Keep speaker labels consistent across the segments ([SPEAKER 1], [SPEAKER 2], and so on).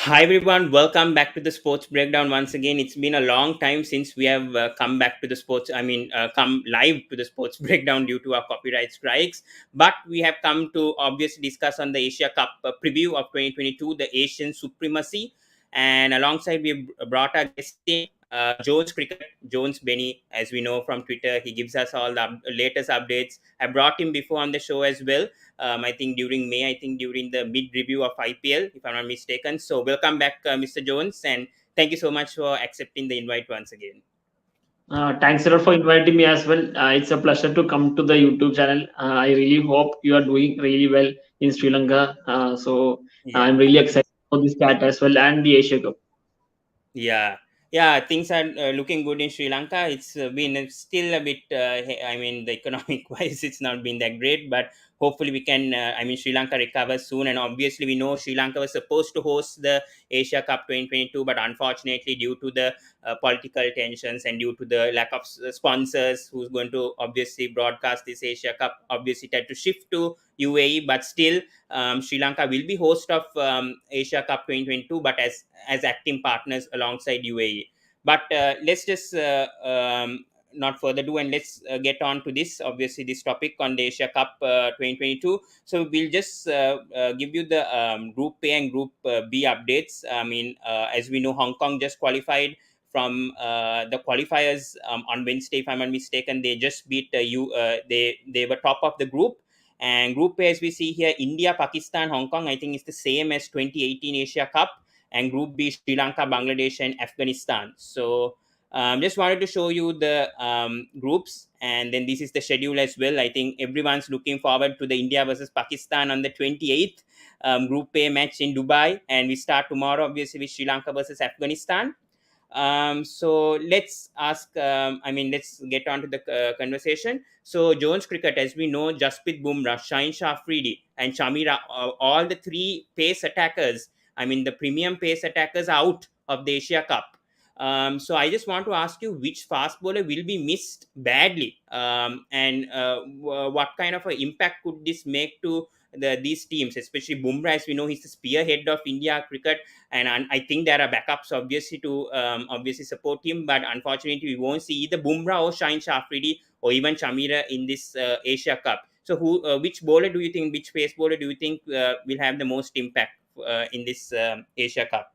[SPEAKER 1] Hi everyone, welcome back to the Sports Breakdown once again. It's been a long time since we have come back to the sports, come live to the Sports Breakdown due to our copyright strikes. But we have come to obviously discuss on the Asia Cup preview of 2022, the Asian supremacy. And alongside, we've brought our guest in, Jones Cricket, Jones Benny, as we know from Twitter. He gives us all the latest updates. I brought him before on the show as well. I think during May, I think during the mid review of IPL, if I'm not mistaken. So welcome back, Mr. Jones, and thank you so much for accepting the invite once again.
[SPEAKER 2] Thanks a lot for inviting me as well. It's a pleasure to come to the YouTube channel. I really hope you are doing really well in Sri Lanka.
[SPEAKER 1] Yeah.
[SPEAKER 2] I'm really excited for this chat as well and the Asia Cup.
[SPEAKER 1] Yeah, things are looking good in Sri Lanka. It's been still a bit, the economic wise, it's not been that great, but hopefully we can, Sri Lanka recovers soon. And obviously, we know Sri Lanka was supposed to host the Asia Cup 2022, but unfortunately, due to the political tensions and due to the lack of sponsors who's going to obviously broadcast this Asia Cup, obviously, had to shift to UAE, but still, Sri Lanka will be host of Asia Cup 2022, but as acting partners alongside UAE. But let's just not further ado, and let's get on to this. Obviously, this topic on the Asia Cup 2022. So we'll just give you the Group A and Group B updates. As we know, Hong Kong just qualified from the qualifiers on Wednesday. If I'm not mistaken, they just beat they were top of the group. And Group A, as we see here, India, Pakistan, Hong Kong, I think is the same as 2018 Asia Cup. And Group B, Sri Lanka, Bangladesh, and Afghanistan. So just wanted to show you the groups, and then this is the schedule as well. I think everyone's looking forward to the India versus Pakistan on the 28th Group A match in Dubai, and we start tomorrow, obviously, with Sri Lanka versus Afghanistan. So let's let's get on to the conversation. So Jones Cricket, as we know, Jasprit Bumrah, Shaheen Shah Afridi, and Chameera, all the three pace attackers, the premium pace attackers, out of the Asia Cup. So I just want to ask you, which fast bowler will be missed badly, and what kind of an impact could this make to these teams, especially Bumrah? As we know, he's the spearhead of India cricket, and I think there are backups obviously to obviously support him, but unfortunately we won't see either Bumrah or Shaheen Shah Afridi or even Chameera in this Asia Cup. So which bowler do you think, which pace bowler do you think will have the most impact in this Asia Cup?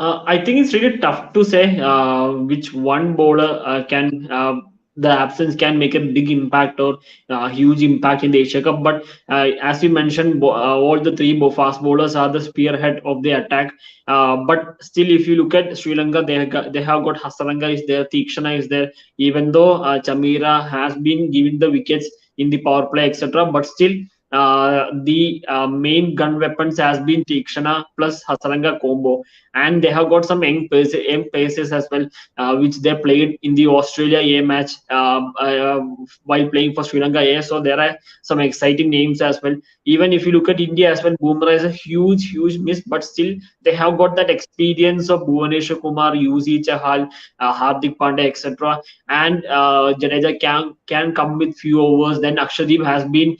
[SPEAKER 2] I think it's really tough to say which one bowler can the absence can make a big impact or huge impact in the Asia Cup. But as you mentioned, all the three fast bowlers are the spearhead of the attack. But still, if you look at Sri Lanka, they have got Hasaranga is there, Theekshana is there. Even though Chameera has been giving the wickets in the power play, etc., but still. The main gun weapons has been Theekshana plus Hasaranga combo, and they have got some young paces as well, which they played in the Australia A match while playing for Sri Lanka A. So there are some exciting names as well. Even if you look at India as well, Bumrah is a huge miss, but still they have got that experience of Bhuvaneshwar Kumar, UZ Chahal, Hardik Pandya, etc. And Jadeja can come with few overs. Then Akshadeep has been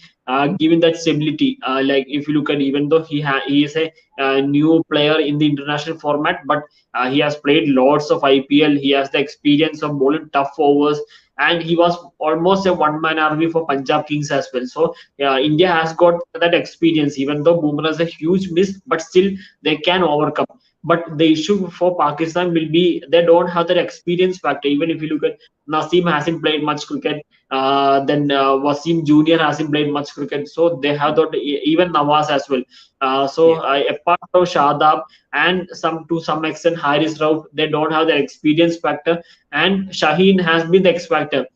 [SPEAKER 2] given that stability. Like if you look at, even though he is a new player in the international format, but he has played lots of IPL. He has the experience of bowling tough overs, and he was almost a one-man army for Punjab Kings as well. So India has got that experience. Even though Bumrah is a huge miss, but still they can overcome. But the issue for Pakistan will be they don't have that experience factor. Even if you look at Naseem hasn't played much cricket, then Wasim Junior hasn't played much cricket, so they have that, even Nawaz as well. Apart from Shadab and to some extent Haris Rauf, they don't have the experience factor, and Shaheen has been the X factor.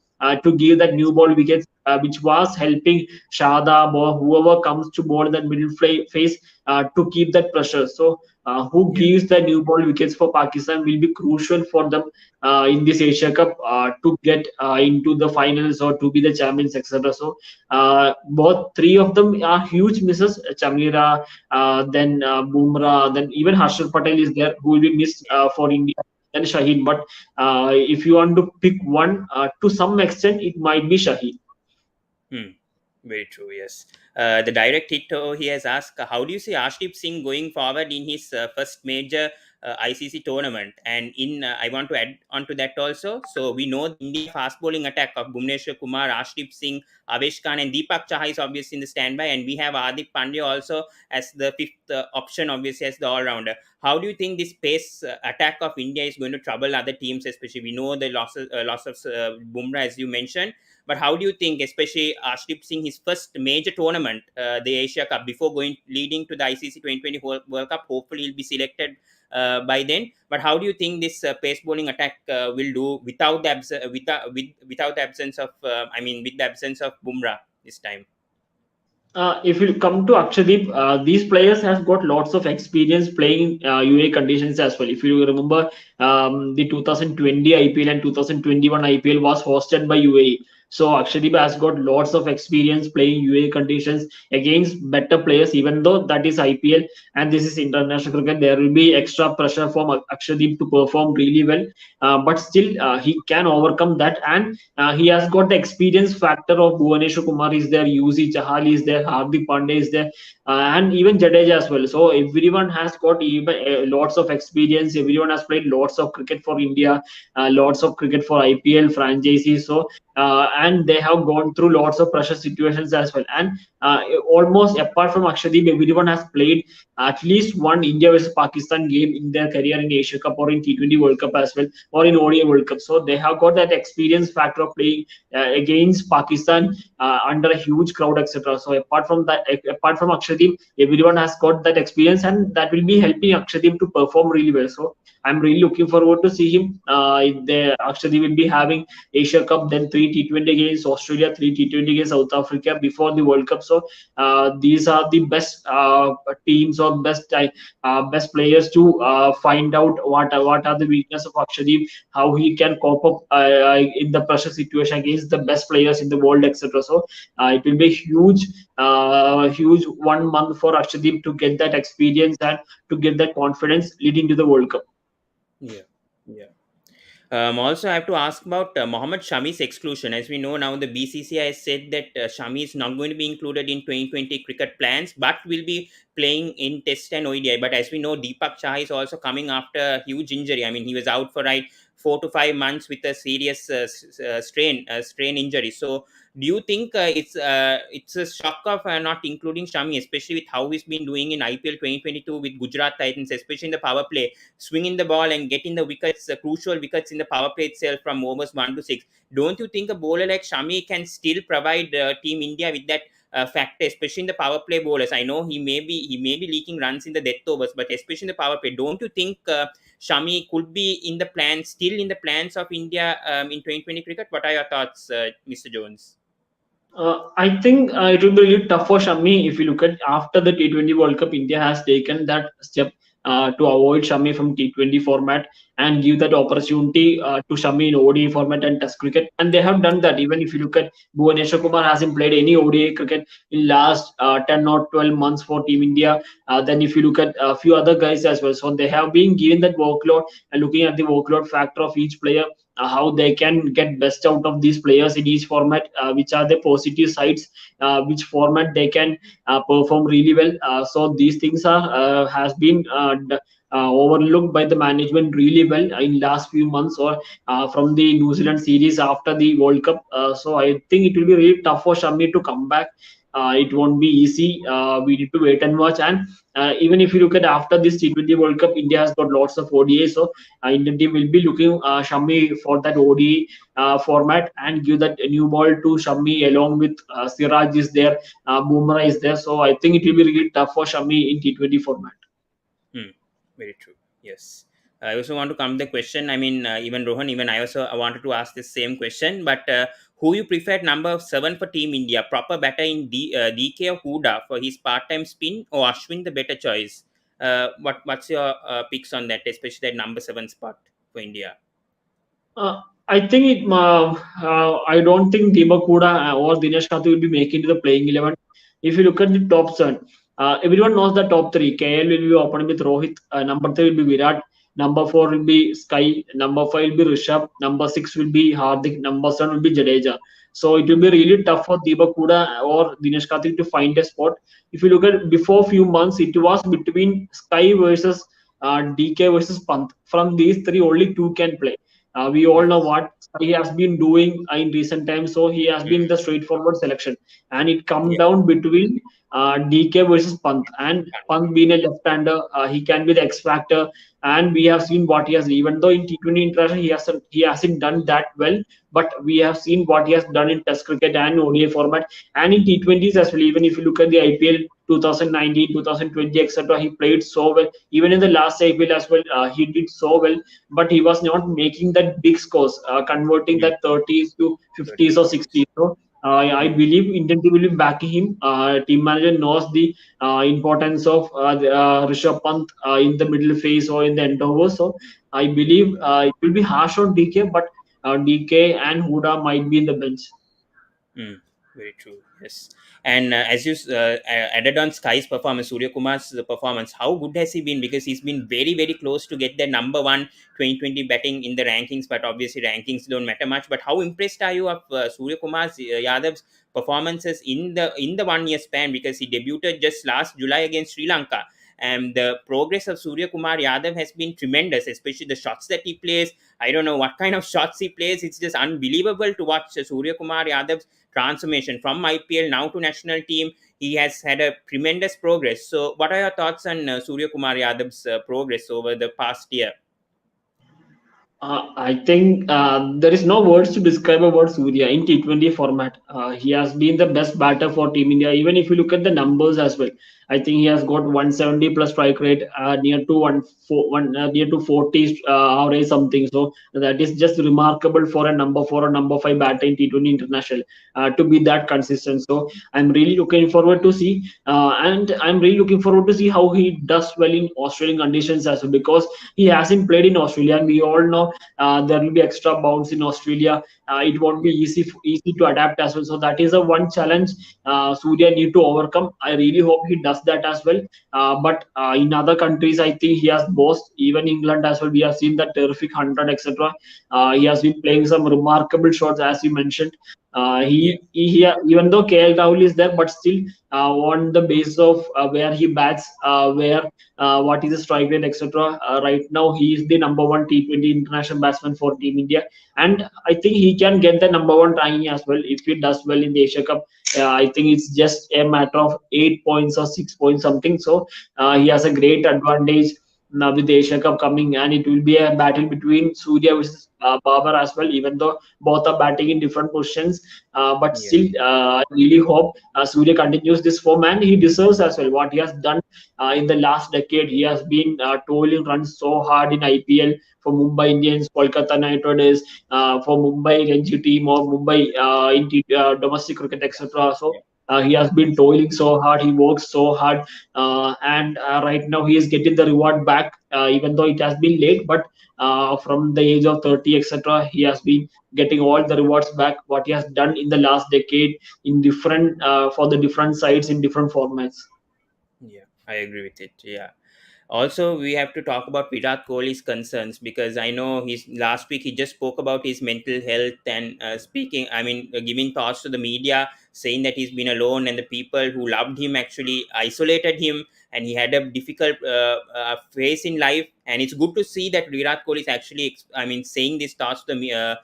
[SPEAKER 2] To give that new ball wickets, which was helping Shadab or whoever comes to bowl in that middle phase to keep that pressure. So who gives the new ball wickets for Pakistan will be crucial for them in this Asia Cup to get into the finals or to be the champions, etc. So both three of them are huge misses. Chameera, then Bumrah, then even Harshal Patel is there who will be missed for India. Then Shaheen, but if you want to pick one, to some extent, it might be Shaheen.
[SPEAKER 1] Very true. Yes. The direct hit he has asked, how do you see Arshdeep Singh going forward in his first major ICC tournament? And in I want to add on to that also. So we know the India fast bowling attack of Bhuvneshwar Kumar, Arshdeep Singh, Avesh Khan, and Deepak Chahar is obviously in the standby, and we have Hardik Pandya also as the fifth option, obviously as the all-rounder. How do you think this pace attack of India is going to trouble other teams? Especially, we know the loss of Bumrah, as you mentioned. But how do you think, especially Arshdeep Singh, his first major tournament, the Asia Cup, before going leading to the ICC 2020 World Cup, hopefully he'll be selected by then. But how do you think this pace bowling attack will do without the without the absence of with the absence of Bumrah this time?
[SPEAKER 2] If you come to Akshadeep, these players have got lots of experience playing UAE conditions as well. If you remember, the 2020 IPL and 2021 IPL was hosted by UAE. So Akshadeep has got lots of experience playing UAE conditions against better players. Even though that is IPL and this is international cricket, there will be extra pressure from Akshadeep to perform really well. But still, he can overcome that, and he has got the experience factor of Bhuvaneshwar Kumar is there, UC Chahal is there, Hardik Pandey is there, and even Jadeja as well. So everyone has got even lots of experience. Everyone has played lots of cricket for India, lots of cricket for IPL franchises. So and they have gone through lots of pressure situations as well. And almost apart from Akshadeep, everyone has played at least one India versus Pakistan game in their career in Asia Cup or in T20 World Cup as well, or in ODI World Cup. So they have got that experience factor of playing against Pakistan under a huge crowd, etc. So apart from that, apart from Akshadeep, everyone has got that experience, and that will be helping Akshadeep to perform really well. So I'm really looking forward to see him. Akshadeep will be having Asia Cup, then three T20 against Australia, three T20 against South Africa before the World Cup. So these are the best teams or best players to find out what are the weakness of Akshadeep, how he can cope up in the pressure situation against the best players in the world, etc. So it will be huge 1 month for Akshadeep to get that experience and to get that confidence leading to the World Cup.
[SPEAKER 1] Yeah, yeah. Also, I have to ask about Mohammad Shami's exclusion. As we know now, the BCCI has said that Shami is not going to be included in 2020 cricket plans, but will be playing in Test and ODI. But as we know, Deepak Chahar is also coming after a huge injury. I mean, he was out for 4 to 5 months with a serious strain injury. So, do you think it's a shock of not including Shami, especially with how he's been doing in IPL 2022 with Gujarat Titans, especially in the power play, swinging the ball and getting the wickets, crucial wickets in the power play itself from overs 1 to 6. Don't you think a bowler like Shami can still provide Team India with that factor, especially in the power play bowlers? I know he may be leaking runs in the death overs, but especially in the power play, don't you think Shami could be in the plans, still in the plans of India in 2020 cricket? What are your thoughts, Mr. Jones?
[SPEAKER 2] I think it will be really tough for Shami if you look at after the T20 World Cup. India has taken that step to avoid Shami from T20 format and give that opportunity to Shami in ODI format and Test cricket, and they have done that. Even if you look at Bhuvaneshwar Kumar hasn't played any ODI cricket in last 10 or 12 months for Team India. Then if you look at a few other guys as well, so they have been given that workload and looking at the workload factor of each player, how they can get best out of these players in each format, which are the positive sides, which format they can perform really well. So these things are has been overlooked by the management really well in last few months, or from the New Zealand series after the World Cup. So I think it will be really tough for Shami to come back. It won't be easy. We need to wait and watch. And even if you look at after this T20 World Cup, India has got lots of ODA. So Indian team will be looking Shami for that ODI format and give that new ball to Shami along with Siraj is there, Bumrah is there. So I think it will be really tough for Shami in T20 format.
[SPEAKER 1] Very true. Yes. I also want to come to the question. I mean, even Rohan, even I also wanted to ask the same question. But who you preferred number 7 for Team India? Proper batter in DK or Huda for his part-time spin, or Ashwin the better choice? What's your picks on that, especially that number 7 spot for India?
[SPEAKER 2] I think I don't think Deepak Huda or Dinesh Karthik will be making to the playing 11. If you look at the top 7, everyone knows the top 3. KL will be opening with Rohit. Number 3 will be Virat. Number 4 will be Sky. Number 5 will be Rishabh. Number 6 will be Hardik. Number 7 will be Jadeja. So it will be really tough for Deepak Huda or Dinesh Karthik to find a spot. If you look at before few months, it was between Sky versus DK versus Pant. From these three, only two can play. We all know
[SPEAKER 1] Yes.
[SPEAKER 2] what he has been doing in recent times, so he has been
[SPEAKER 1] Mm.
[SPEAKER 2] the straightforward selection, and it come
[SPEAKER 1] Yeah.
[SPEAKER 2] down between DK versus Pant. And Pant being a left-hander, he can be the X factor, and we have seen what he has. Even though in T20 international he hasn't done that well, but we have seen what he has done in Test cricket and ODI format, and in T20s as well. Even if you look at the IPL 2019, 2020, etc., he played so well. Even in the last IPL as well, he did so well, but he was not making that big scores, converting
[SPEAKER 1] Mm.
[SPEAKER 2] that 30s to 50s
[SPEAKER 1] 30.
[SPEAKER 2] or 60s. So I
[SPEAKER 1] Mm.
[SPEAKER 2] believe Indian team will be backing him. Team manager knows the importance of Rishabh Pant in the middle phase or in the end overs. So I believe it will be harsh on DK, but DK and Huda might be in the bench.
[SPEAKER 1] Mm, very true. Yes. And as you added on Sky's performance, Surya Kumar's performance, how good has he been? Because he's been very, very close to get the number one 2020 batting in the rankings, but obviously rankings don't matter much. But how impressed are you of Surya Kumar's Yadav's performances in the 1 year span? Because he debuted just last July against Sri Lanka. And the progress of Surya Kumar Yadav has been tremendous, especially the shots that he plays. I don't know what kind of shots he plays. It's just unbelievable to watch Surya Kumar Yadav's transformation from IPL now to national team. He has had a tremendous progress. So, what are your thoughts on Surya Kumar Yadav's progress over the past year?
[SPEAKER 2] I think there is no words to describe about Surya in T20 format. He has been the best batter for Team India. Even if you look at the numbers as well, I think he has got 170 plus strike rate, near to near to 40 average something. So that is just remarkable for a number 4 or number 5 batter in T20 international to be that consistent. So I'm really looking forward to see, and I'm really looking forward to see how he does well in Australian conditions as well, because he hasn't played in Australia, and we all know there will be extra bounce in Australia. It won't be easy to adapt as well. So that is a one challenge Surya need to overcome. I really hope he does that as well. But in other countries, I think he has both. Even England as well, we have seen that terrific 100, etc. He has been playing some remarkable shots, as you mentioned.
[SPEAKER 1] Yeah,
[SPEAKER 2] Even though KL Rahul is there, but still on the basis of where he bats, where what is the strike rate, etc. Right now, he is the number one T20 international batsman for Team India, and I think he can get the number one ranking as well if he does well in the Asia Cup. I think it's just a matter of 8 points or 6 points something. So he has a great advantage now with the Asia Cup coming, and it will be a battle between Surya versus Babar as well. Even though both are batting in different positions, but
[SPEAKER 1] yeah,
[SPEAKER 2] still, I really hope Surya continues this form, and he deserves as well what he has done in the last decade. He has been toiling runs so hard in IPL for Mumbai Indians, Kolkata Knight Riders, for Mumbai Ranji team or Mumbai in domestic cricket, etc. So he has been toiling so hard. He works so hard, and right now he is getting the reward back, even though it has been late. But from the age of 30, etc., he has been getting all the rewards back. What he has done in the last decade in different for the different sides in different formats.
[SPEAKER 1] yeah. I agree with it. Yeah. Also, we have to talk about Virat Kohli's concerns, because I know he's last week he just spoke about his mental health and speaking. I mean, giving thoughts to the media, saying that he's been alone and the people who loved him actually isolated him, and he had a difficult phase in life. And it's good to see that Virat Kohli is actually, I mean, saying these thoughts to the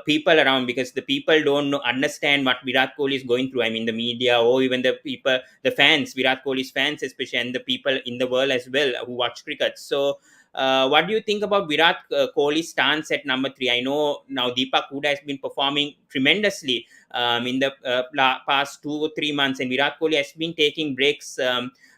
[SPEAKER 1] people around, because the people don't understand what Virat Kohli is going through. I mean, the media or even the people, the fans, Virat Kohli's fans especially, and the people in the world as well who watch cricket. So, what do you think about Virat Kohli's stance at number three? I know now Deepak Huda has been performing tremendously in the past 2 or 3 months, and Virat Kohli has been taking breaks.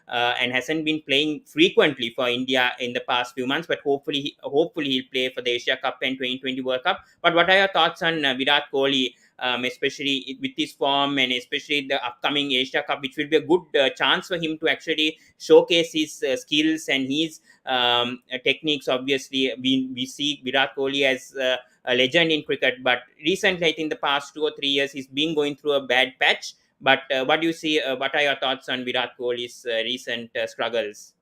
[SPEAKER 1] And hasn't been playing frequently for India in the past few months, but hopefully he'll play for the Asia Cup and 2020 World Cup. But what are your thoughts on Virat Kohli, especially with his form, and especially the upcoming Asia Cup, which will be a good chance for him to actually showcase his skills and his techniques? Obviously, we see Virat Kohli as a legend in cricket, but recently, I think the past 2 or 3 years, he's been going through a bad patch. But what do you see? What are your thoughts on Virat Kohli's recent struggles?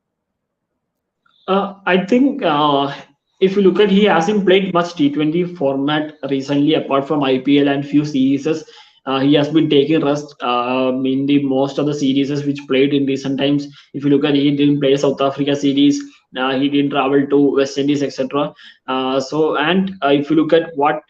[SPEAKER 2] I think if you look at, he hasn't played much T20 format recently apart from IPL and few series. He has been taking rest in the most of the series which played in recent times. If you look at, he didn't play South Africa series, he didn't travel to West Indies, etc. So and if you look at what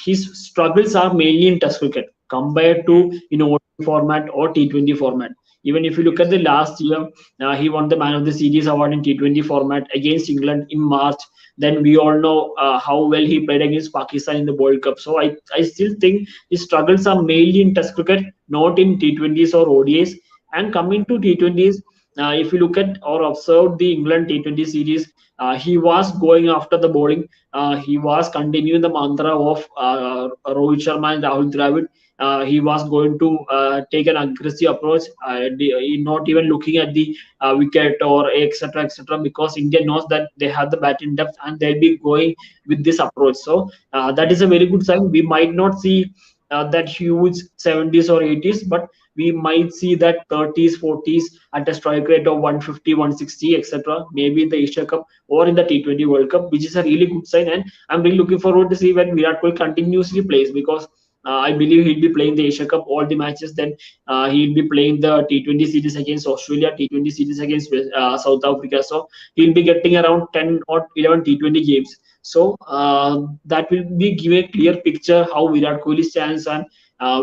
[SPEAKER 2] his struggles are mainly in Test cricket compared
[SPEAKER 1] Mm,
[SPEAKER 2] to ODI format or T20 format. Even if you look at
[SPEAKER 1] yes.
[SPEAKER 2] the last year, he won the Man of the Series award in T20 format against England in March. Then we all know how well he played against Pakistan in the World Cup. So I still think his struggles are mainly in Test cricket, not in T20s or ODIs. And coming to T20s, if you look at or observe the England T20 series, he was going after the bowling. He was continuing the mantra of Rohit Sharma and Rahul Dravid. He was going to take an aggressive approach, not even looking at the wicket or etc etc, because India knows that they have the batting depth and they'll be going with this approach. So that is a very good sign. We might not see that huge 70s or 80s, but we might see that 30s 40s at a strike rate of 150 160 etc, maybe in the Asia Cup or in the T20 World Cup, which is a really good sign. And I'm really looking forward to see when Virat Kohli continuously plays, because I believe he'll be playing the Asia Cup all the matches. Then he'll be playing the T20 series against Australia, T20 series against South Africa. So he'll be getting around 10 or 11 T20 games. So that will be give a clear picture how Virat Kohli stands and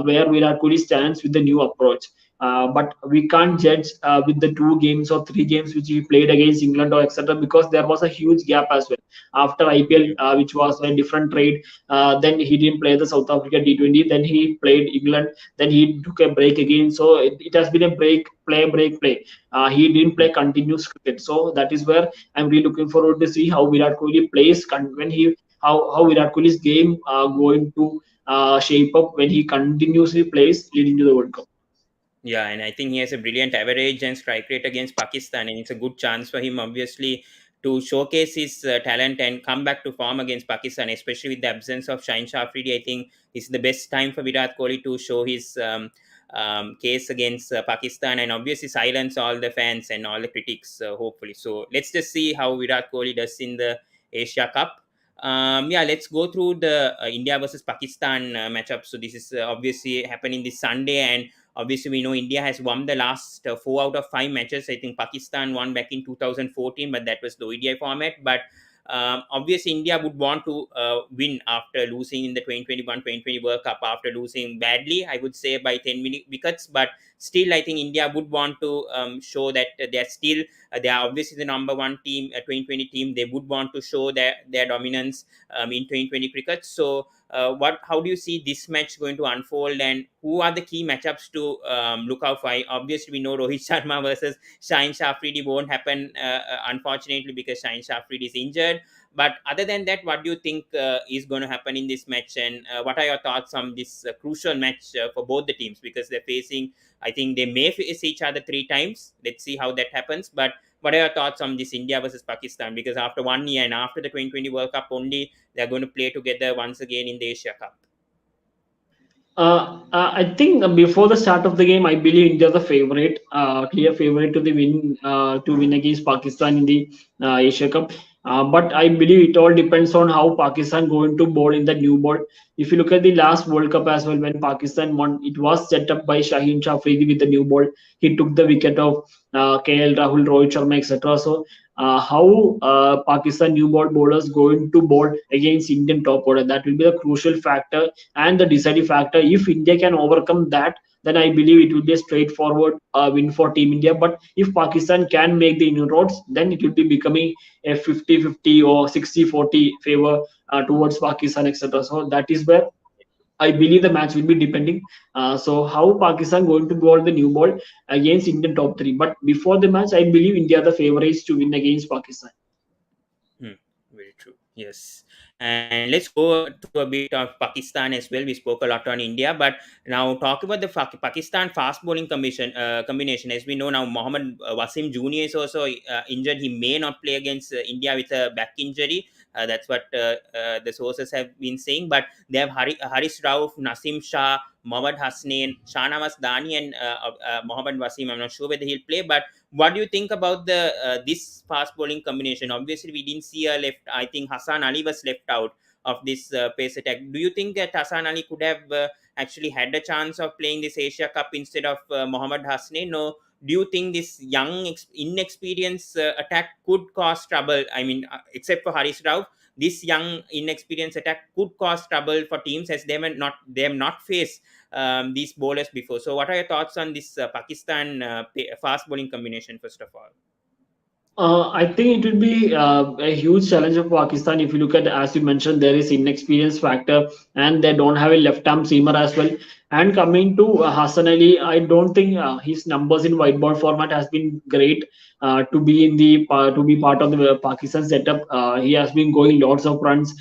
[SPEAKER 2] where Virat Kohli stands with the new approach. But we can't judge with the 2 games or 3 games which he played against England or etc, because there was a huge gap as well after IPL,
[SPEAKER 1] Mm,
[SPEAKER 2] which was a different trade. Then he didn't play the South Africa T20. Then he played England. Then he took a break again. So it has been a break, play. He didn't
[SPEAKER 1] mm.
[SPEAKER 2] play continuous cricket. So that is where I'm really looking forward to see how Virat Kohli plays when he how Virat Kohli's game going to shape up when he continuously plays leading to the World Cup.
[SPEAKER 1] Yeah, and I think he has a brilliant average and strike rate against Pakistan, and it's a good chance for him, obviously, to showcase his talent and come back to form against Pakistan, especially with the absence of Shaheen Shah Afridi. I think it's the best time for Virat Kohli to show his case against Pakistan and obviously silence all the fans and all the critics, hopefully. So let's just see how Virat Kohli does in the Asia Cup. Yeah, let's go through the India versus Pakistan matchup. So this is obviously happening this Sunday, and obviously, we know India has won the last 4 out of 5 matches. I think Pakistan won back in 2014, but that was the ODI format. But obviously, India would want to win after losing in the 2021-2020 World Cup, after losing badly, I would say, by 10 wickets. But still, I think India would want to show that they are obviously the number one team, a 2020 team. They would want to show their dominance in 2020 cricket. So what how do you see this match going to unfold, and who are the key matchups to look out for? Obviously, we know Rohit Sharma versus Shaheen Shah Afridi won't happen, unfortunately, because Shaheen Shah Afridi is injured. But other than that, what do you think is going to happen in this match, and what are your thoughts on this crucial match for both the teams, because they're facing, I think they may face each other 3 times. Let's see how that happens. But what are your thoughts on this India versus Pakistan? Because after 1 year and after the 2020 World Cup only, they're going to play together once again in the Asia Cup.
[SPEAKER 2] I think before the start of the game, I believe India the favorite, clear favorite to win against Pakistan in the Asia Cup. But I believe it all depends on how Pakistan going to bowl in the new ball. If you look at the last World Cup as well, when Pakistan won, it was set up by Shaheen Shah Afridi with the new ball. He took the wicket of KL Rahul, Rohit Sharma, etc. So how Pakistan new ball bowlers going to bowl against Indian top order, that will be the crucial factor and the deciding factor. If India can overcome that, then I believe it will be a straightforward win for Team India. But if Pakistan can make the inroads, then it will be becoming a 50-50 or 60-40 favor towards Pakistan, etc. So that is where I believe the match will be depending. So how Pakistan going to bowl the new ball against Indian top three? But before the match, I believe India are the favorites to win against Pakistan.
[SPEAKER 1] Hmm, very true. Yes. And let's go to a bit of Pakistan as well. We spoke a lot on India, but now talk about the Pakistan fast bowling combination. As we know now, Mohammad Wasim Jr. is also injured. He may not play against India with a back injury. That's what the sources have been saying. But they have Haris Rauf, Nasim Shah, Mohammad Hasnain, Shahnawaz Dani, and Mohammad Wasim. I'm not sure whether he'll play, but what do you think about the this fast bowling combination? Obviously, we didn't see a left. I think Hassan Ali was left out of this pace attack. Do you think that Hassan Ali could have actually had a chance of playing this Asia Cup instead of Mohammad Hasnain? No. Do you think this young, inexperienced attack could cause trouble? I mean, except for Haris Rauf, this young, inexperienced attack could cause trouble for teams as they have not faced these bowlers before. So, what are your thoughts on this Pakistan fast bowling combination? First of all.
[SPEAKER 2] I think it will be a huge challenge of Pakistan. If you look at, as you mentioned, there is inexperience factor, and they don't have a left-arm seamer as well. And coming to Hassan Ali, I don't think his numbers in white ball format has been great to be in the to be part of the Pakistan setup. He has been going lots of runs.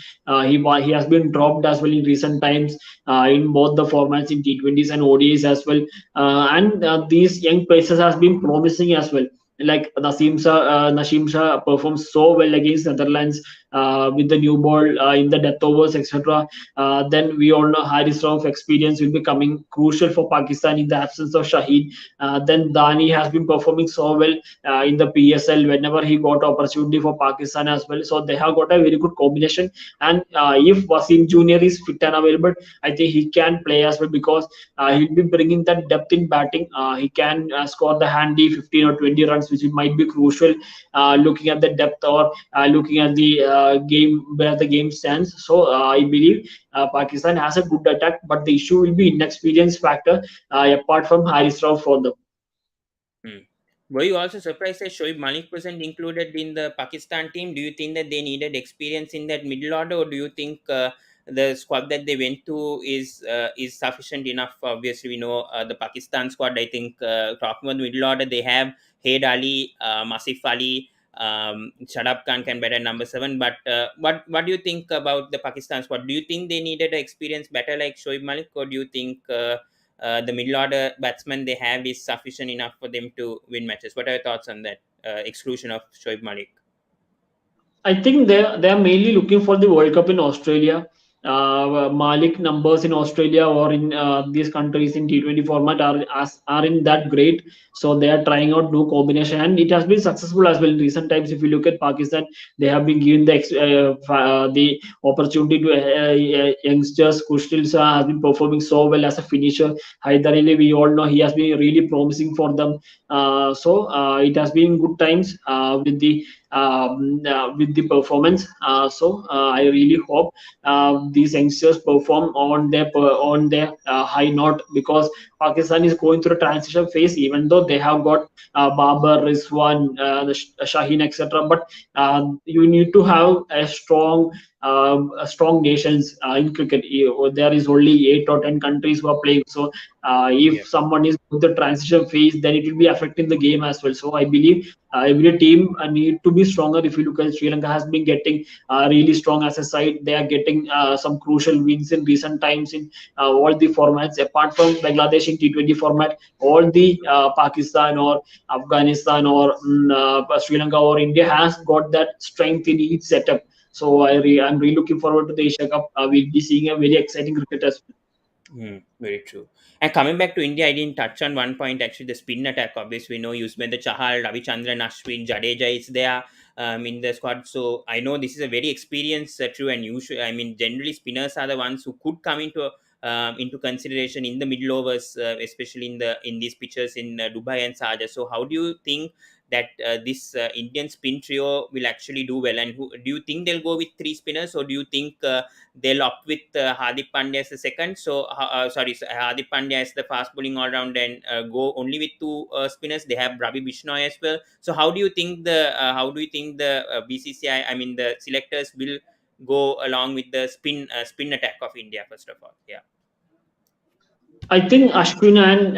[SPEAKER 2] He has been dropped as well in recent times in both the formats in T20s and ODIs as well. And these young pacers has been promising as well, like Naseem Shah performs so well against Netherlands with the new ball in the death overs, etc. Then we all know Haris Rauf experience will be coming crucial for Pakistan in the absence of Shaheen. Then Dani has been performing so well in the PSL whenever he got opportunity for Pakistan as well. So they have got a very good combination. And if Wasim Jr. is fit and available, I think he can play as well, because he'll be bringing that depth in batting. He can score the handy 15 or 20 runs, which might be crucial looking at the depth or looking at the game where the game stands. So I believe Pakistan has a good attack, but the issue will be inexperience factor apart from Haris Rauf for them.
[SPEAKER 1] Were you also surprised that Shoaib Malik wasn't included in the Pakistan team? Do you think that they needed experience in that middle order, or do you think the squad that they went to is sufficient enough? Obviously, we know the Pakistan squad. I think talking about the middle order, they have Haid Ali, Masif Ali, Shadab Khan can better number 7. But what do you think about the Pakistan squad? Do you think they needed an experience better like Shoaib Malik, or do you think the middle order batsman they have is sufficient enough for them to win matches? What are your thoughts on that exclusion of Shoaib Malik?
[SPEAKER 2] I think they are mainly looking for the World Cup in Australia. Malik numbers in Australia or in these countries in T20 format are in that great, so they are trying out new combination, and it has been successful as well in recent times. If you look at Pakistan, they have been given the opportunity to youngsters. Kushtil Shah has been performing so well as a finisher. Haidar Ali, we all know he has been really promising for them. So it has been good times with the performance. So I really hope these youngsters perform on their high note, because Pakistan is going through a transition phase, even though they have got Babar, Rizwan, Shaheen, etc. But you need to have a strong nations in cricket. There is only 8 or 10 countries who are playing. So if someone is in the transition phase, then it will be affecting the game as well. So I believe every team need to be stronger. If you look at Sri Lanka has been getting really strong as a side. They are getting some crucial wins in recent times in all the formats. Apart from Bangladesh in T20 format, all the Pakistan or Afghanistan or Sri Lanka or India has got that strength in each setup. So I'm really looking forward to the Asia Cup. We'll be seeing a very exciting cricket as well.
[SPEAKER 1] Very true. And coming back to India, I didn't touch on one point actually, the spin attack. Obviously, we know Yuzvendra Chahal, Ravichandran Ashwin, Jadeja is there in the squad. So I know this is a very experienced true, and usually, I mean, generally spinners are the ones who could come into consideration in the middle overs, especially in these pitches in Dubai and Sharjah. So how do you think that this Indian spin trio will actually do well? And do you think they'll go with 3 spinners, or do you think they'll opt with Hardik Pandya as the second? So, Hardik Pandya as the fast bowling all round, and go only with 2 spinners. They have Ravi Bishnoi as well. So, how do you think the BCCI, I mean the selectors, will go along with the spin attack of India? First of all, yeah.
[SPEAKER 2] I think Ashwin and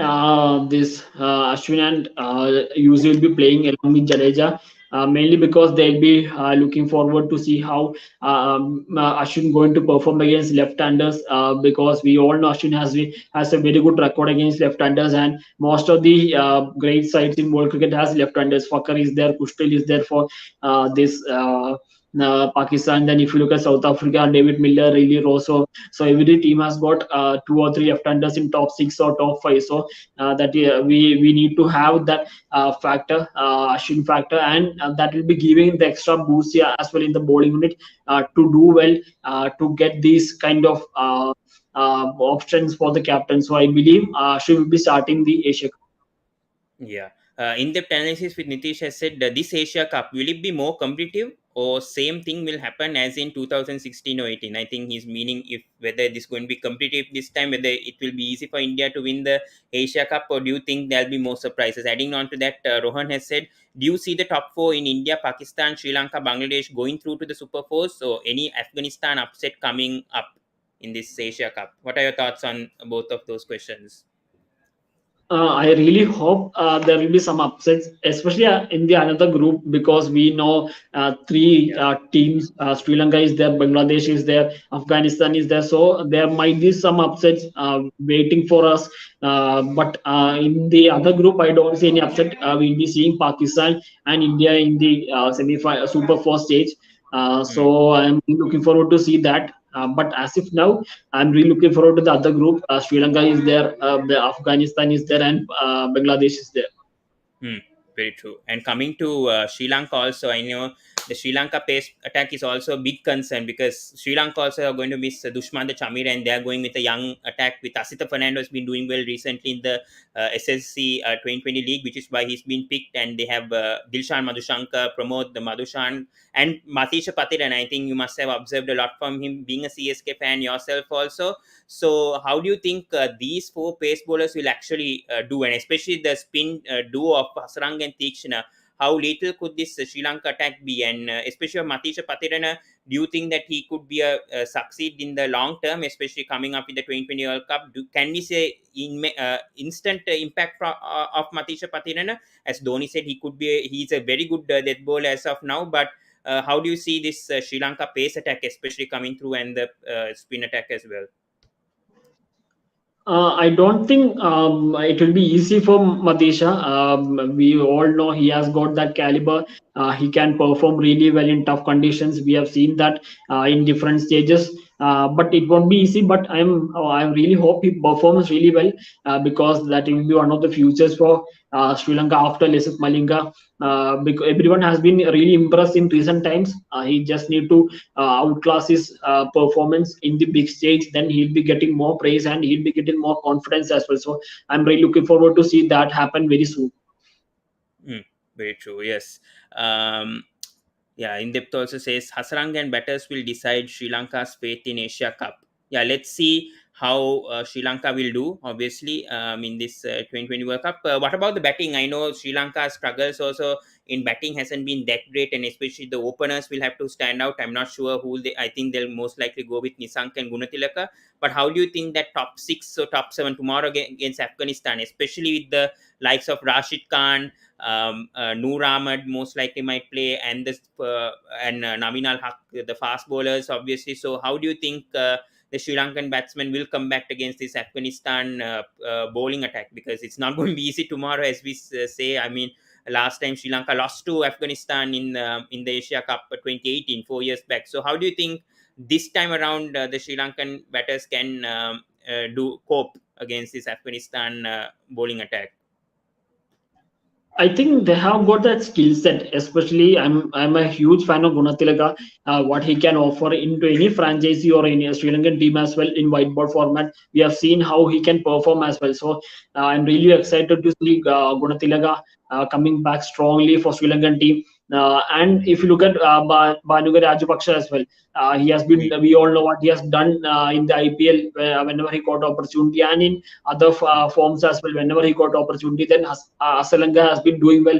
[SPEAKER 2] Yuzi will be playing along with Jadeja, mainly because they'll be looking forward to see how Ashwin going to perform against left-handers, because we all know Ashwin has a very good record against left-handers, and most of the great sides in world cricket has left-handers. Fakar is there, Kushtil is there for this Pakistan. Then if you look at South Africa, David Miller, really Rosso. So every team has got two or three left-handers in top six or top five. So that we need to have that factor, Ashwin factor, and that will be giving the extra boost here as well in the bowling unit to do well, to get these kind of options for the captain. So I believe Ashwin will be starting the Asia Cup.
[SPEAKER 1] Yeah. In-depth analysis with Nitish has said this Asia Cup, will it be more competitive or same thing will happen as in 2016 or 18? I think he's meaning if whether this going to be competitive this time, whether it will be easy for India to win the Asia Cup, or do you think there'll be more surprises? Adding on to that, Rohan has said, do you see the top four in India, Pakistan, Sri Lanka, Bangladesh going through to the Super Fours, or any Afghanistan upset coming up in this Asia Cup? What are your thoughts on both of those questions?
[SPEAKER 2] I really hope there will be some upsets, especially in the another group, because we know three
[SPEAKER 1] Yeah.
[SPEAKER 2] teams. Sri Lanka is there, Bangladesh is there, Afghanistan is there. So there might be some upsets waiting for us. But in the other group, I don't see any upset. We'll be seeing Pakistan and India in the semi-final, Super Four stage.
[SPEAKER 1] Hmm.
[SPEAKER 2] So I'm looking forward to see that. But as if now, I'm really looking forward to the other group. Sri Lanka is there, Afghanistan is there, and Bangladesh is there.
[SPEAKER 1] Hmm, very true. And coming to Sri Lanka also, I know the Sri Lanka pace attack is also a big concern because Sri Lanka also are going to miss Dushmantha Chameera, and they are going with a young attack with Asita Fernando has been doing well recently in the SSC 2020 league, which is why he's been picked. And they have Dilshan Madhushankar, Pramod the Madhushan, and Matheesha Pathirana. I think you must have observed a lot from him, being a CSK fan yourself also. So, how do you think these four pace bowlers will actually do, and especially the spin duo of Hasaranga and Tikshana? How little could this Sri Lanka attack be, and especially Matheesha Pathirana? Do you think that he could be a succeed in the long term, especially coming up in the 2020 World Cup? Can we say instant impact of Matheesha Pathirana? As Dhoni said, he's a very good death bowler as of now, but how do you see this Sri Lanka pace attack, especially coming through, and the spin attack as well?
[SPEAKER 2] I don't think it will be easy for Matheesha. We all know he has got that caliber. He can perform really well in tough conditions. We have seen that in different stages. But it won't be easy. But I really hope he performs really well because that will be one of the futures for Sri Lanka after Lasith Malinga. Because everyone has been really impressed in recent times. He just need to outclass his performance in the big stage, then he'll be getting more praise and he'll be getting more confidence as well. So I'm really looking forward to see that happen very soon.
[SPEAKER 1] Mm, very true. Yes. Um, yeah. In depth also says Hasaranga and batters will decide Sri Lanka's fate in Asia Cup. Yeah. Let's see how Sri Lanka will do. Obviously, in this 2020 World Cup. What about the batting? I know Sri Lanka struggles also in batting hasn't been that great, and especially the openers will have to stand out. I'm not sure who they. I think they'll most likely go with Nisank and Gunatilaka. But how do you think that top six or top seven tomorrow against Afghanistan, especially with the likes of Rashid Khan, Noor Ahmed most likely might play, and this and Naveen Al Haq, the fast bowlers, obviously. So, how do you think the Sri Lankan batsmen will come back against this Afghanistan bowling attack? Because it's not going to be easy tomorrow, as we say. I mean, last time Sri Lanka lost to Afghanistan in the Asia Cup 2018, 4 years back. So, how do you think this time around the Sri Lankan batters can do cope against this Afghanistan bowling attack?
[SPEAKER 2] I think they have got that skill set. Especially, I'm a huge fan of Gunatilaka. What he can offer into any franchisee or any Sri Lankan team as well in white ball format. We have seen how he can perform as well. So I'm really excited to see Gunatilaka coming back strongly for Sri Lankan team. And if you look at Banuga Rajapaksa as well, he has been. We all know what he has done in the IPL whenever he got opportunity, and in other forms as well. Whenever he got opportunity, then Hasaranga has been doing well.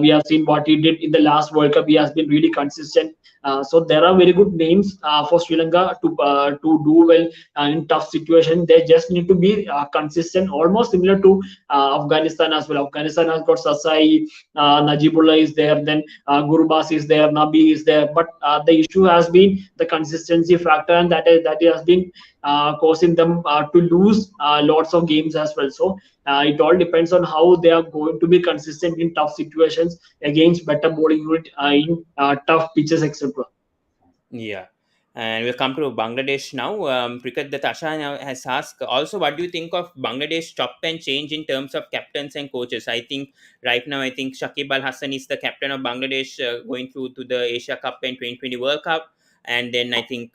[SPEAKER 2] We have seen what he did in the last World Cup. He has been really consistent. So there are very good names for Sri Lanka to do well in tough situation. They just need to be consistent, almost similar to Afghanistan as well. Afghanistan has got Sasai, Najibullah is there, then Gurbas is there, Nabi is there. But the issue has been the consistency factor, and that has been causing them to lose lots of games as well. So it all depends on how they are going to be consistent in tough situations against better bowling unit in tough pitches, etc.
[SPEAKER 1] Yeah. And we'll come to Bangladesh now. Cricket the Tasha now has asked also, what do you think of Bangladesh chop and change in terms of captains and coaches? I think right now, I think Shakib Al Hassan is the captain of Bangladesh going through to the Asia Cup and 2020 World Cup. And then I think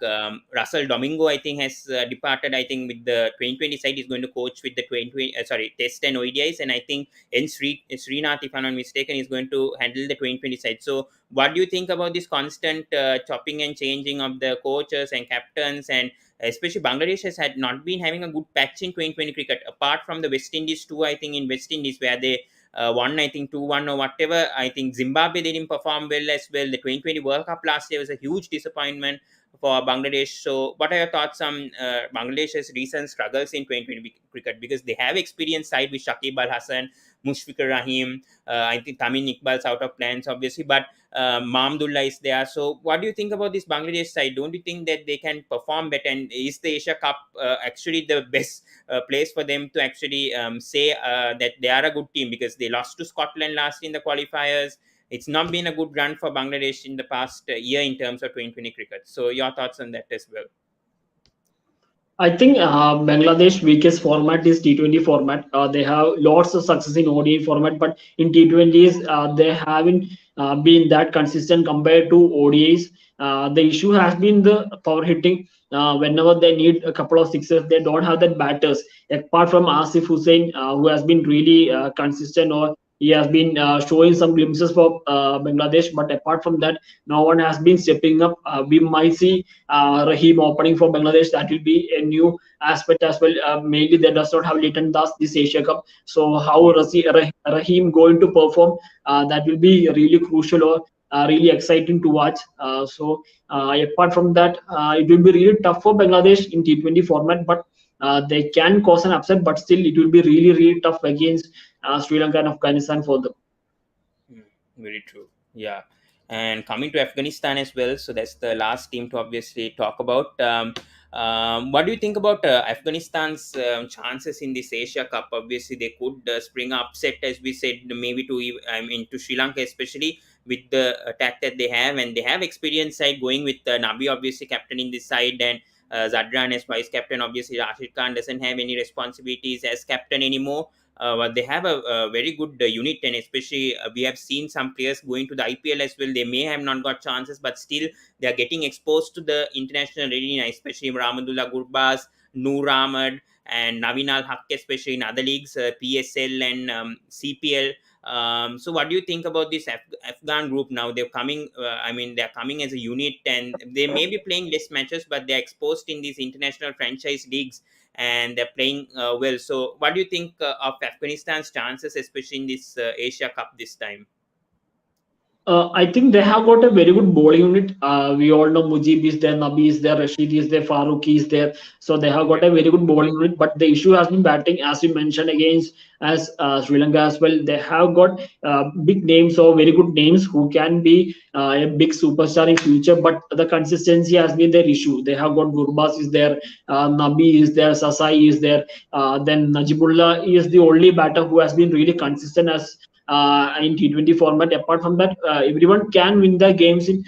[SPEAKER 1] Russell Domingo, I think, has departed. I think with the 2020 side, is going to coach with the 2020, Test and ODIs. And I think Srinath, if I'm not mistaken, is going to handle the 2020 side. So what do you think about this constant chopping and changing of the coaches and captains, and especially Bangladesh has had not been having a good patch in 2020 cricket apart from the West Indies too. I think in West Indies where they won, I think 2-1 or whatever. I think Zimbabwe, they didn't perform well as well. The 2020 World Cup last year was a huge disappointment for Bangladesh. So what are your thoughts on Bangladesh's recent struggles in 2020 cricket, because they have experienced side with Shakib Al Hassan, Mushfiqur Rahim, I think Tamim Iqbal's out of plans obviously, but Mahmudullah is there. So, what do you think about this Bangladesh side? Don't you think that they can perform better? And is the Asia Cup actually the best place for them to actually say that they are a good team, because they lost to Scotland last in the qualifiers? It's not been a good run for Bangladesh in the past year in terms of 2020 cricket. So, your thoughts on that as well?
[SPEAKER 2] I think Bangladesh weakest format is T20 format. They have lots of success in ODI format, but in T20s they haven't been that consistent compared to ODIs. The issue has been the power hitting. Whenever they need a couple of sixes, they don't have that batters. Apart from Asif Hussain, who has been really consistent, or he has been showing some glimpses for Bangladesh, but apart from that, no one has been stepping up. We might see Rahim opening for Bangladesh. That will be a new aspect as well. Mainly they does not have Leighton Das this Asia Cup. So how Rahim going to perform? That will be really crucial, or really exciting to watch. Apart from that, it will be really tough for Bangladesh in T20 format, but they can cause an upset. But still, it will be really really tough against Sri Lanka and Afghanistan for them.
[SPEAKER 1] Very true. Yeah. And coming to Afghanistan as well, so that's the last team to obviously talk about. What do you think about Afghanistan's chances in this Asia Cup? Obviously, they could spring upset, as we said, maybe to Sri Lanka, especially with the attack that they have, and they have experience side going with Nabi, obviously captain in this side, and Zadran as vice captain. Obviously, Rashid Khan doesn't have any responsibilities as captain anymore. But they have a very good unit, and especially we have seen some players going to the IPL as well. They may have not got chances, but still they are getting exposed to the international arena, especially Rahmatullah Gurbaz, Noor Ahmad, and Naveen Al Haq, especially in other leagues, PSL and CPL. So, what do you think about this Afghan group now? They're coming. They're coming as a unit, and they may be playing less matches, but they're exposed in these international franchise leagues, and they're playing well. So, what do you think of Afghanistan's chances, especially in this Asia Cup this time?
[SPEAKER 2] I think they have got a very good bowling unit. We all know Mujib is there, Nabi is there, Rashid is there, Farooqi is there. So they have got a very good bowling unit. But the issue has been batting, as you mentioned, against as Sri Lanka as well. They have got big names or very good names who can be a big superstar in future. But the consistency has been their issue. They have got Gurbas is there, Nabi is there, Sasai is there. Then Najibullah is the only batter who has been really consistent as in T20 format. Apart from that, everyone can win the games in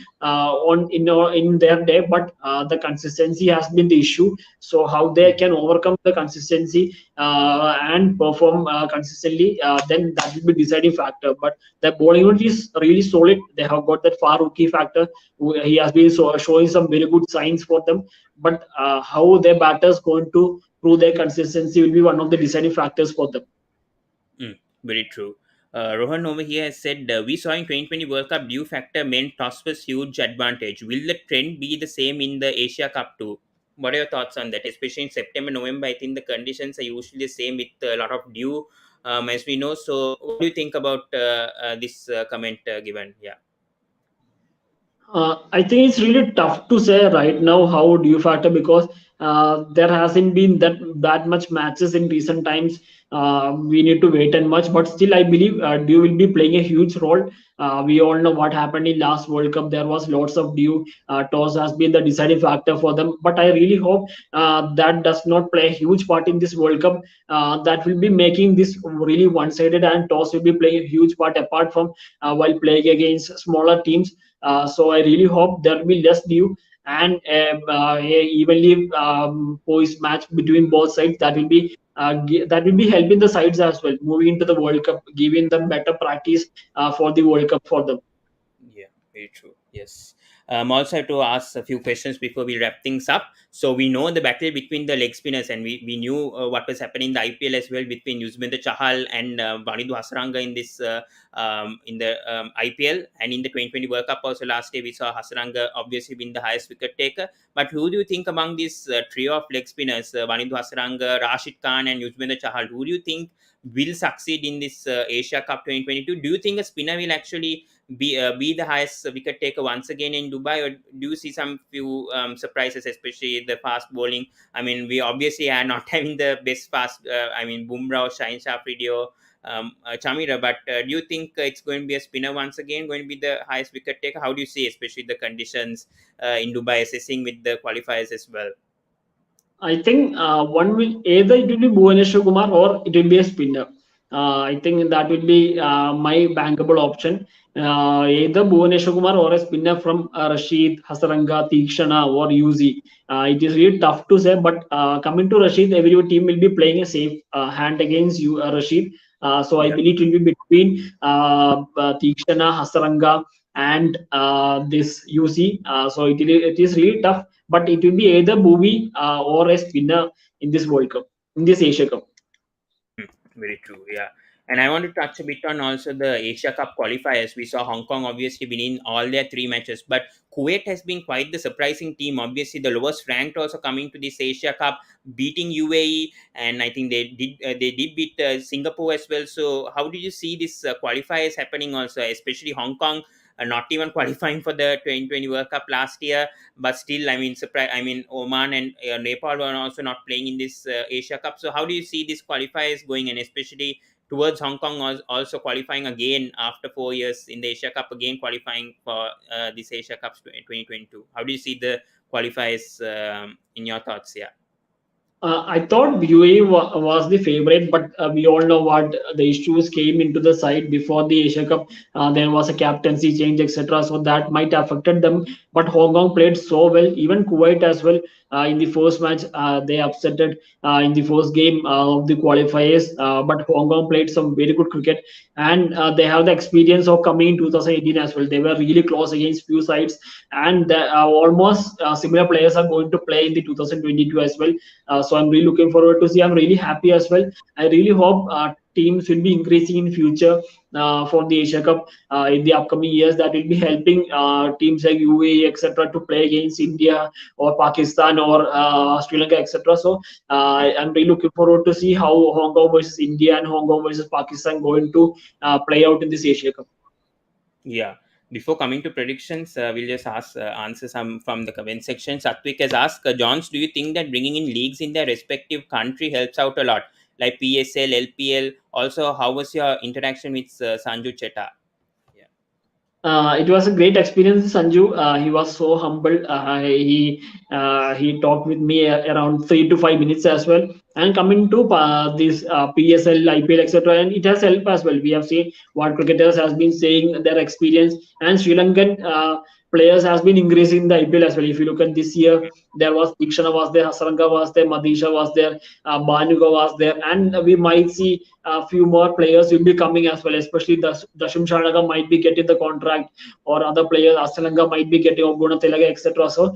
[SPEAKER 2] their day, but the consistency has been the issue. So how they can overcome the consistency and perform consistently, then that will be deciding factor. But the bowling unit is really solid. They have got that Farooqi factor. He has been showing some very good signs for them. But how their batters going to prove their consistency will be one of the deciding factors for them.
[SPEAKER 1] Very true. Rohan over here has said, we saw in 2020 World Cup due factor meant toss was huge advantage. Will the trend be the same in the Asia Cup too? What are your thoughts on that? Especially in September, November, I think the conditions are usually the same with a lot of dew, as we know. So, what do you think about this comment given? Yeah.
[SPEAKER 2] I think it's really tough to say right now how do you factor, because there hasn't been that much matches in recent times. We need to wait and much, but still I believe Dew will be playing a huge role. We all know what happened in last World Cup. There was lots of Dew. Toss has been the deciding factor for them, but I really hope that does not play a huge part in this World Cup. That will be making this really one-sided, and toss will be playing a huge part apart from while playing against smaller teams. So I really hope there will be less due. and a evenly poised match between both sides, that will be helping the sides as well moving into the World Cup, giving them better practice for the World Cup for them.
[SPEAKER 1] Yeah, very true. Yes. Also have to ask a few questions before we wrap things up. So we know the battle between the leg spinners, and we knew what was happening in the IPL as well between Dushmantha Chahal and waninduhasaranga in this in the IPL, and in the 2020 World Cup also last day we saw Hasaranga obviously being the highest wicket taker. But who do you think among this trio of leg spinners, waninduhasaranga, Rashid Khan, and Dushmantha Chahal, who do you think will succeed in this Asia Cup 2022? Do you think a spinner will actually be the highest wicket taker once again in Dubai, or do you see some few surprises, especially the fast bowling? I mean, we obviously are not having the best fast. I mean, Bumrah, Shaheen Shah Afridi, or Chameera, but do you think it's going to be a spinner once again, going to be the highest wicket taker? How do you see, especially the conditions in Dubai, assessing with the qualifiers as well?
[SPEAKER 2] I think one will either it will be Bhuvaneshwar Kumar or it will be a spinner. I think that will be my bankable option. Either Bhuvaneshwar Kumar or a spinner from Rashid, Hasaranga, Tikshana or UZ. It is really tough to say, but coming to Rashid, every team will be playing a safe hand against you, Rashid. So I
[SPEAKER 1] Yeah.
[SPEAKER 2] believe it will be between Tikshana, Hasaranga, and this UC. So it is really tough, but it will be either Bhuvi or a spinner in this World Cup, in this Asia Cup.
[SPEAKER 1] Very true. Yeah. And I want to touch a bit on also the Asia Cup qualifiers. We saw Hong Kong obviously winning all their three matches, but Kuwait has been quite the surprising team. Obviously, the lowest ranked also coming to this Asia Cup, beating UAE, and I think they did beat Singapore as well. So, how did you see this qualifiers happening also, especially Hong Kong? Not even qualifying for the 2020 World Cup last year, but still, I mean, surprise. I mean, Oman and Nepal were also not playing in this Asia Cup. So, how do you see this qualifiers going, and especially towards Hong Kong also qualifying again after 4 years in the Asia Cup, again qualifying for this Asia Cup 2022? How do you see the qualifiers in your thoughts? Yeah.
[SPEAKER 2] I thought UAE was the favorite, but we all know what the issues came into the side before the Asia Cup. There was a captaincy change, etc. So that might have affected them. But Hong Kong played so well, even Kuwait as well. In the first match, they upsetted in the first game of the qualifiers. But Hong Kong played some very good cricket, and they have the experience of coming in 2018 as well. They were really close against few sides, and almost similar players are going to play in the 2022 as well. So I'm really looking forward to see. I'm really happy as well. I really hope teams will be increasing in future for the Asia Cup in the upcoming years. That will be helping teams like UAE, etc., to play against India or Pakistan or Sri Lanka, etc. So I'm really looking forward to see how Hong Kong versus India and Hong Kong versus Pakistan going to play out in this Asia Cup.
[SPEAKER 1] Yeah. Before coming to predictions, we'll just answer some from the comment section. Satvik has asked, Johns, do you think that bringing in leagues in their respective country helps out a lot, like PSL, LPL? Also, how was your interaction with Sanju Cheta? Yeah.
[SPEAKER 2] It was a great experience, Sanju. He was so humble. He talked with me around 3 to 5 minutes as well. And coming to this PSL, IPL, etc., and it has helped as well. We have seen what cricketers has been saying their experience, and Sri Lankan players has been increasing in the IPL as well. If you look at this year, there was Dikshana was there, Hasaranga was there, Matheesha was there, Banuga was there, and we might see a few more players will be coming as well. Especially the Dasunshanaka might be getting the contract, or other players, Hasaranga might be getting Oguna Telaga, etc. So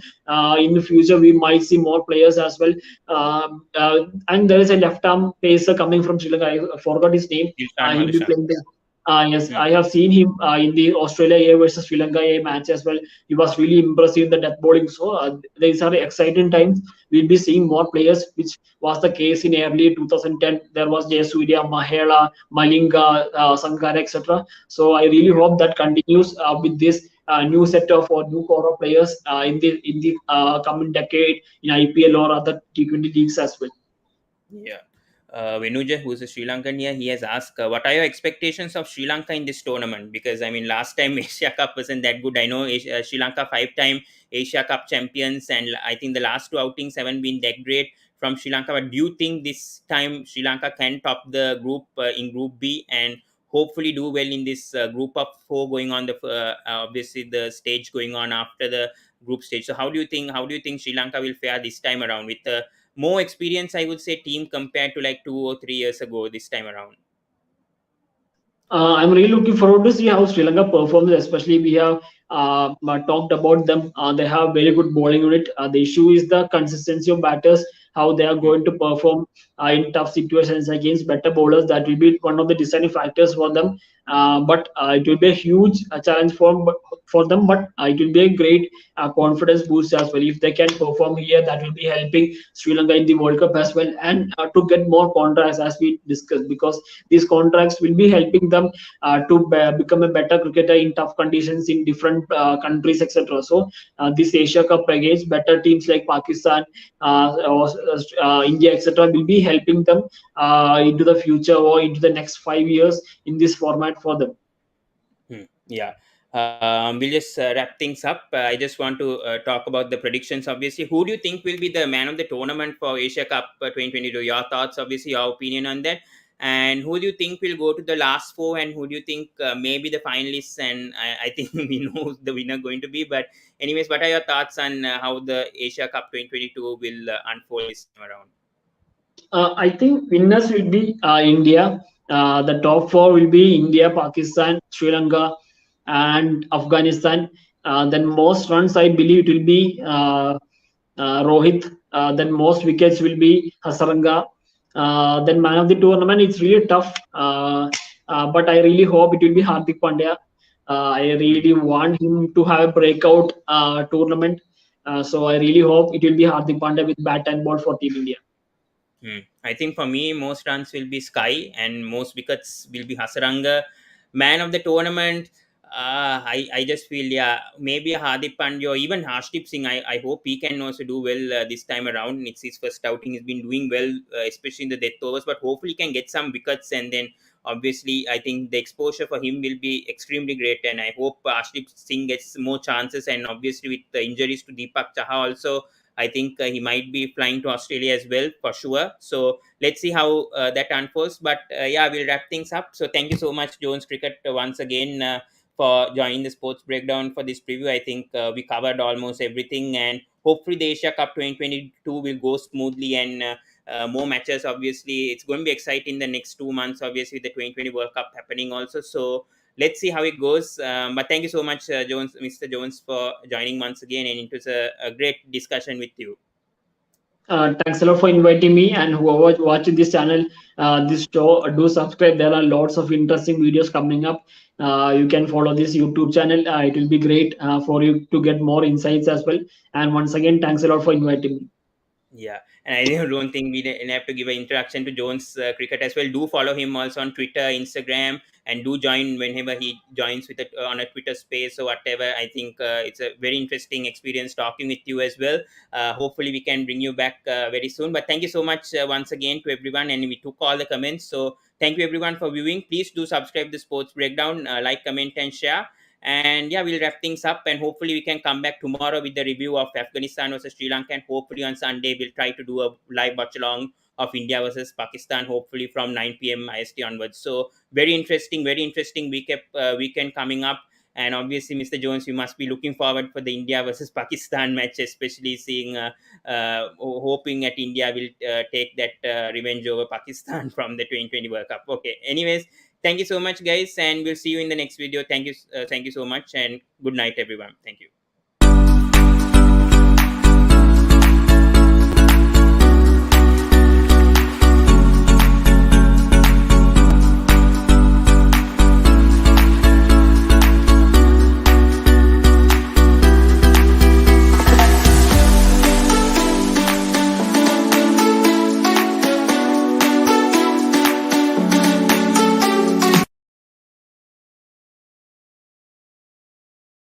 [SPEAKER 2] in the future, we might see more players as well. And there is a left arm pacer coming from Sri Lanka. I forgot his name.
[SPEAKER 1] Ilshan
[SPEAKER 2] He'll be
[SPEAKER 1] Malushan.
[SPEAKER 2] playing there. Yes,
[SPEAKER 1] Hmm.
[SPEAKER 2] I have seen him in the Australia A versus Sri Lanka A match as well. He was really impressive in the death bowling. So these are exciting times. We'll be seeing more players, which was the case in early 2010. There was Jayasuriya, Mahela, Malinga, Sankara, etc. So I really hope that continues with this new set of or new core of players in the coming decade in IPL or other T20 leagues as well.
[SPEAKER 1] Yeah. Venuja, who's a Sri Lankan here, he has asked, what are your expectations of Sri Lanka in this tournament? Because, I mean, last time Asia Cup wasn't that good. I know Sri Lanka five-time Asia Cup champions, and I think the last two outings haven't been that great from Sri Lanka. But do you think this time Sri Lanka can top the group in Group B and hopefully do well in this group of four going on, the obviously the stage going on after the group stage. So how do you think Sri Lanka will fare this time around with more experience, I would say, team compared to like 2 or 3 years ago this time around?
[SPEAKER 2] I'm really looking forward to see how Sri Lanka performs. Especially we have talked about them. They have very good bowling unit. The issue is the consistency of batters, how they are
[SPEAKER 1] Hmm.
[SPEAKER 2] going to perform in tough situations against better bowlers. That will be one of the deciding factors for them. But it will be a huge challenge for them. But it will be a great confidence boost as well. If they can perform here, that will be helping Sri Lanka in the World Cup as well, and to get more contracts as we discussed, because these contracts will be helping them to become a better cricketer in tough conditions in different countries, etc. So this Asia Cup against better teams like Pakistan, or India, etc., will be helping them into the future or into the next 5 years in this format for them.
[SPEAKER 1] Yeah. We'll just wrap things up. I just want to talk about the predictions. Obviously, who do you think will be the man of the tournament for Asia Cup 2022? Your thoughts, obviously, your opinion on that. And who do you think will go to the last four? And who do you think maybe the finalists? And I think we know who's the winner going to be. But, anyways, what are your thoughts on how the Asia Cup 2022 will unfold this time around?
[SPEAKER 2] I think winners will be India. The top four will be India, Pakistan, Sri Lanka, and Afghanistan. Then most runs, I believe, it will be Rohit. Then most wickets will be Hasaranga. Then man of the tournament, it's really tough. But I really hope it will be Hardik Pandya. I really want him to have a breakout tournament. So I really hope it will be Hardik Pandya with bat and ball for Team India.
[SPEAKER 1] I think for me, most runs will be Sky and most wickets will be Hasaranga. Man of the tournament, I just feel, yeah, maybe Hardik Pandya or even Harshdeep Singh. I hope he can also do well this time around. It's his first outing. He's been doing well, especially in the death overs, but hopefully he can get some wickets. And then obviously, I think the exposure for him will be extremely great. And I hope Harshdeep Singh gets more chances. And obviously, with the injuries to Deepak Chahal also, I think he might be flying to Australia as well for sure. So let's see how that unfolds. But yeah, we'll wrap things up. So thank you so much, Jones Cricket, once again for joining the sports breakdown for this preview. I think we covered almost everything, and hopefully the Asia Cup 2022 will go smoothly and more matches. Obviously, it's going to be exciting the next 2 months. Obviously, the 2020 World Cup happening also. So let's see how it goes. But thank you so much, Jones, Mr. Jones, for joining once again, and it was a great discussion with you.
[SPEAKER 2] Thanks a lot for inviting me, and whoever watching this channel, this show, do subscribe. There are lots of interesting videos coming up. You can follow this YouTube channel. It will be great for you to get more insights as well. And once again, thanks a lot for inviting me.
[SPEAKER 1] Yeah, and I don't think we have to give an introduction to Jones Cricket as well. Do follow him also on Twitter, Instagram, and do join whenever he joins with on a Twitter space or whatever. I think it's a very interesting experience talking with you as well. Hopefully, we can bring you back very soon. But thank you so much once again to everyone, and we took all the comments. So thank you everyone for viewing. Please do subscribe the Sports Breakdown, like, comment, and share. And yeah, we'll wrap things up, and hopefully we can come back tomorrow with the review of Afghanistan versus Sri Lanka. And hopefully on Sunday we'll try to do a live watch along of India versus Pakistan, hopefully from 9 p.m. IST onwards. So very interesting weekend coming up. And obviously, Mr. Jones, you must be looking forward for the India versus Pakistan match, especially seeing, hoping that India will take that revenge over Pakistan from the 2020 World Cup. Okay. Anyways, thank you so much, guys, and we'll see you in the next video. Thank you so much, and good night, everyone. Thank you.